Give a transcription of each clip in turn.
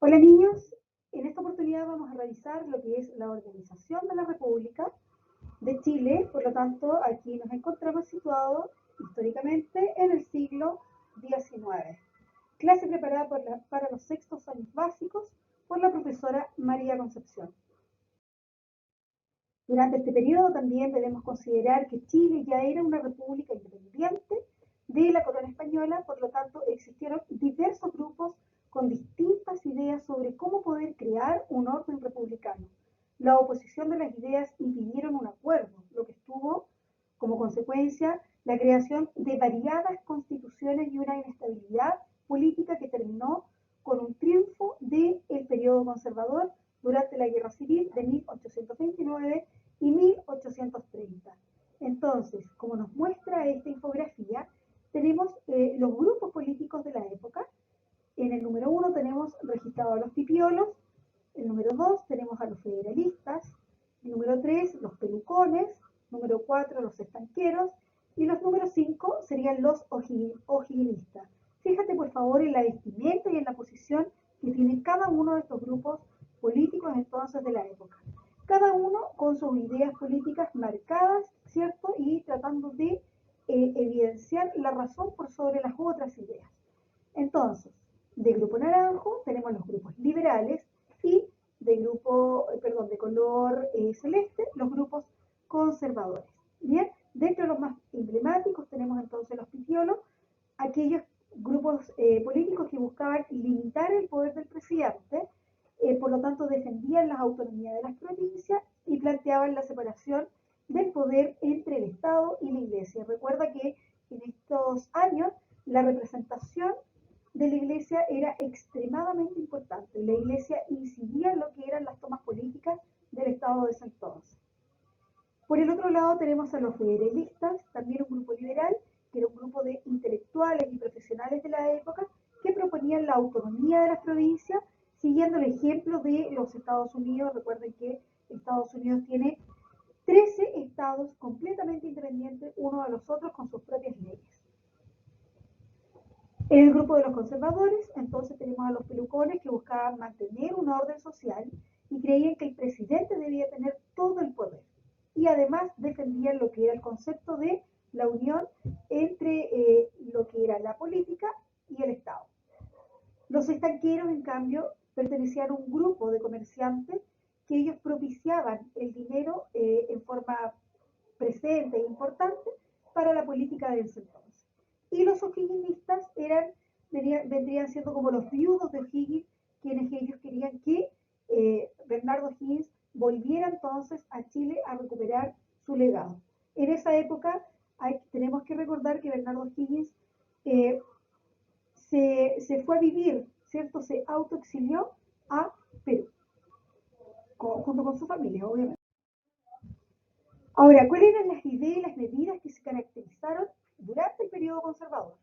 Hola niños, en esta oportunidad vamos a revisar lo que es la organización de la República de Chile. Por lo tanto, aquí nos encontramos situados históricamente en el siglo XIX. Clase preparada para los sextos años básicos por la profesora María Concepción. Durante este periodo también debemos considerar que Chile ya era una república independiente de la corona española. Por lo tanto, existieron diversos grupos con distintas ideas sobre cómo poder crear un orden republicano. La oposición de las ideas impidieron un acuerdo, lo que estuvo como consecuencia la creación de variadas constituciones y una inestabilidad política que terminó con un triunfo del periodo conservador durante la Guerra Civil de 1829 y 1830. Entonces, como nos muestra esta infografía, tenemos los grupos políticos de la época. En el número 1 tenemos registrados a los pipiolos, el número 2 tenemos a los federalistas, el número 3 los pelucones, número 4 los estanqueros y los número 5 serían los ojivalistas. Fíjate por favor en la vestimenta y en la posición que tiene cada uno de estos grupos políticos entonces de la época. Cada uno con sus ideas políticas marcadas, ¿cierto? Y tratando de evidenciar la razón por sobre las otras ideas. Entonces, de grupo naranjo tenemos los grupos liberales y de color celeste, los grupos conservadores. Bien, dentro de los más emblemáticos tenemos entonces los pipiolos, aquellos grupos políticos que buscaban limitar el poder del presidente. Por lo tanto defendían la autonomía de las provincias y planteaban la separación del poder entre el Estado y la Iglesia. Recuerda que en estos años la representación de la Iglesia era extremadamente importante. La Iglesia incidía en lo que eran las tomas políticas del Estado de ese entonces. Por el otro lado tenemos a los federalistas, también un grupo liberal, que era un grupo de intelectuales y profesionales de la época, que proponían la autonomía de las provincias, siguiendo el ejemplo de los Estados Unidos. Recuerden que Estados Unidos tiene 13 estados completamente independientes unos de los otros con sus propias leyes. En el grupo de los conservadores, entonces tenemos a los pelucones que buscaban mantener un orden social y creían que el presidente debía tener todo el poder. Y además defendían lo que era el concepto de la unión entre lo que era la política y el Estado. Los estanqueros, en cambio, pertenecían a un grupo de comerciantes que ellos propiciaban el dinero en forma presente e importante para la política de ese entonces. Y los o'higginistas vendrían siendo como los viudos de O'Higgins, quienes ellos querían que Bernardo O'Higgins volviera entonces a Chile a recuperar su legado. En esa época tenemos que recordar que Bernardo O'Higgins se fue a vivir, ¿cierto? Se autoexilió a Perú, junto con su familia, obviamente. Ahora, ¿cuáles eran las ideas y las medidas que se caracterizaron durante el periodo conservador?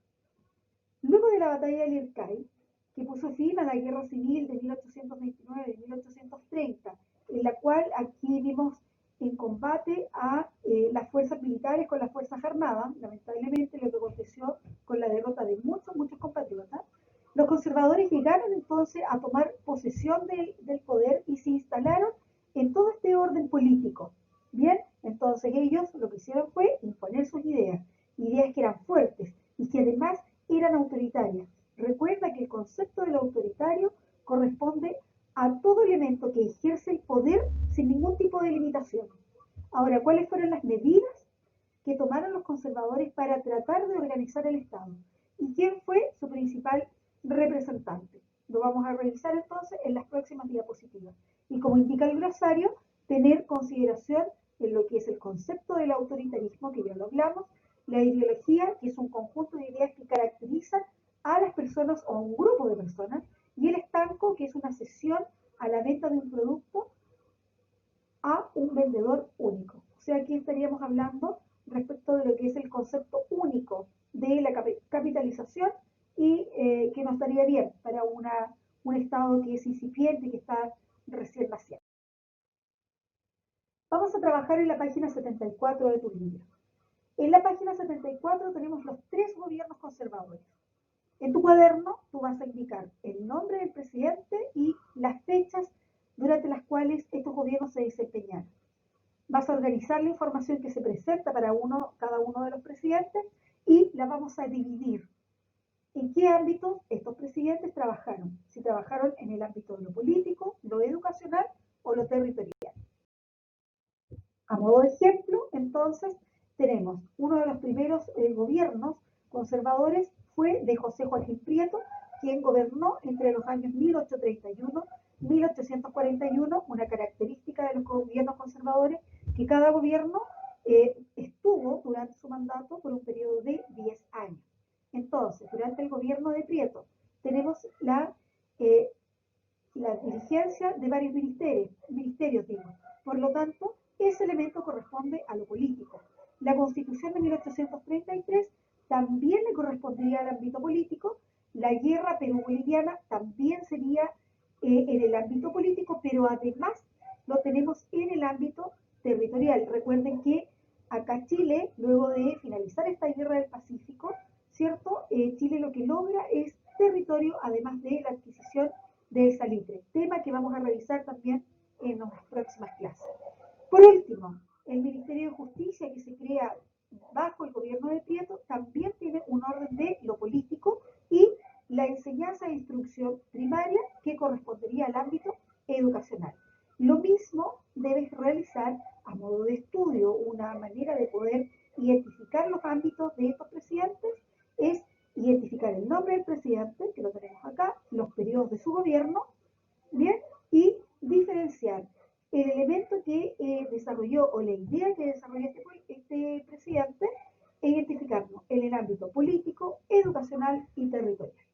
Luego de la batalla de Lircay, que puso fin a la guerra civil de 1829-1830, en la cual aquí vimos en combate a las fuerzas militares con las fuerzas armadas, lamentablemente lo que aconteció con la derrota de muchos compatriotas, los conservadores llegaron entonces a tomar posesión del poder y se instalaron en todo este orden político. Bien, entonces ellos lo que hicieron fue imponer sus ideas, ideas que eran fuertes y que además eran autoritarias. Recuerda que el concepto del autoritario corresponde a todo elemento que ejerce el poder sin ningún tipo de limitación. Ahora, ¿cuáles fueron las medidas que tomaron los conservadores para tratar de organizar el Estado? ¿Y quién fue su principal representante? Lo vamos a revisar entonces en las próximas diapositivas. Y como indica el glosario, tener consideración en lo que es el concepto del autoritarismo, que ya lo hablamos, la ideología, que es un conjunto de ideas que caracterizan a las personas o a un grupo de personas, y el estanco, que es una cesión a la venta de un producto a un vendedor único. O sea, aquí estaríamos hablando respecto de lo que es el concepto único de la capitalización y que no estaría bien para un Estado que es incipiente, que está recién naciendo. Vamos a trabajar en la página 74 de tu libro. En la página 74 tenemos los 3 gobiernos conservadores. En tu cuaderno tú vas a indicar el nombre del presidente y las fechas durante las cuales estos gobiernos se desempeñaron. Vas a organizar la información que se presenta para cada uno de los presidentes y la vamos a dividir. ¿En qué ámbito estos presidentes trabajaron? Si trabajaron en el ámbito de lo político, lo educacional o lo territorial. A modo de ejemplo, entonces, tenemos uno de los primeros gobiernos conservadores fue de José Joaquín Prieto, quien gobernó entre los años 1831 y 1841, una característica de los gobiernos conservadores, que cada gobierno estuvo durante su mandato por un periodo de 10 años. Entonces, durante el gobierno de Prieto, tenemos la dirigencia de varios ministerios digo. Por lo tanto, ese elemento corresponde a lo político. La Constitución de 1833 también le correspondería al ámbito político. La guerra perú-boliviana también sería en el ámbito político, pero además lo tenemos en el ámbito territorial. Recuerden que acá Chile, luego de finalizar esta guerra del Pacífico, ¿cierto? Chile lo que logra es territorio, además de la adquisición de salitre, tema que vamos a revisar también en las próximas clases. Por último, el Ministerio de Justicia, que se crea bajo el gobierno de Prieto, también tiene un orden de lo político y la enseñanza e instrucción primaria, que correspondería al ámbito educacional. Lo mismo debes realizar a modo de estudio. Una manera de poder identificar los ámbitos de estos presidentes es identificar el nombre del presidente, que lo tenemos acá, los periodos de su gobierno, ¿bien? Y diferenciar el elemento que desarrolló o la idea que desarrolló este presidente e identificarlo en el ámbito político, educacional y territorial.